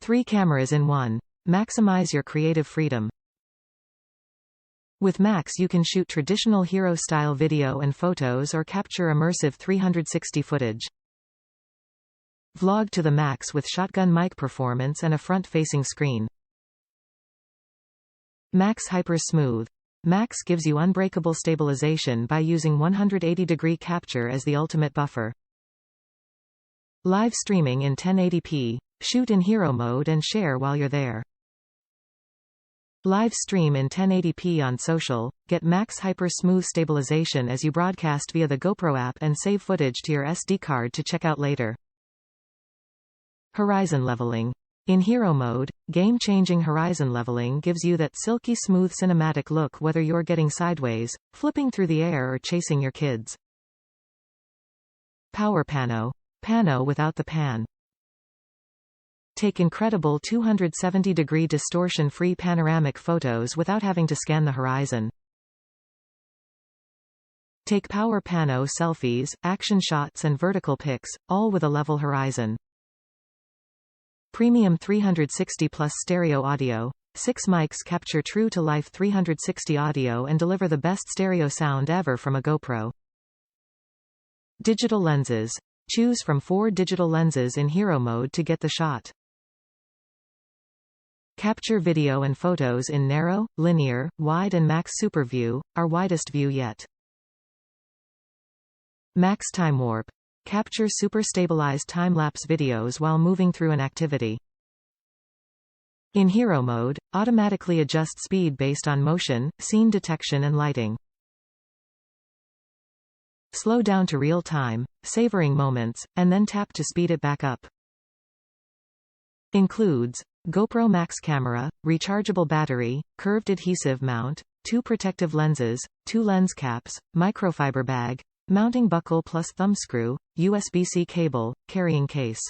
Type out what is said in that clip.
3 cameras in one. Maximize your creative freedom. With Max you can shoot traditional hero-style video and photos or capture immersive 360 footage. Vlog to the max with shotgun mic performance and a front-facing screen. Max HyperSmooth. Max gives you unbreakable stabilization by using 180-degree capture as the ultimate buffer. Live streaming in 1080p. Shoot in hero mode and share while you're there. Live stream in 1080p on social. Get Max HyperSmooth stabilization as you broadcast via the GoPro app and save footage to your SD card to check out later. Horizon leveling. In hero mode, game-changing horizon leveling gives you that silky-smooth cinematic look whether you're getting sideways, flipping through the air or chasing your kids. Power pano. Pano without the pan. Take incredible 270-degree distortion-free panoramic photos without having to scan the horizon. Take power pano selfies, action shots and vertical pics, all with a level horizon. Premium 360 plus stereo audio. 6 mics capture true-to-life 360 audio and deliver the best stereo sound ever from a GoPro. Digital lenses. Choose from 4 digital lenses in hero mode to get the shot. Capture video and photos in narrow, linear, wide and max super view, our widest view yet. Max time warp. Capture super stabilized time-lapse videos while moving through an activity. In hero mode, automatically adjust speed based on motion, scene detection and lighting. Slow down to real time, savoring moments, and then tap to speed it back up. Includes GoPro Max camera, rechargeable battery, curved adhesive mount, 2 protective lenses, 2 lens caps, microfiber bag, mounting buckle plus thumb screw, USB-C cable, carrying case.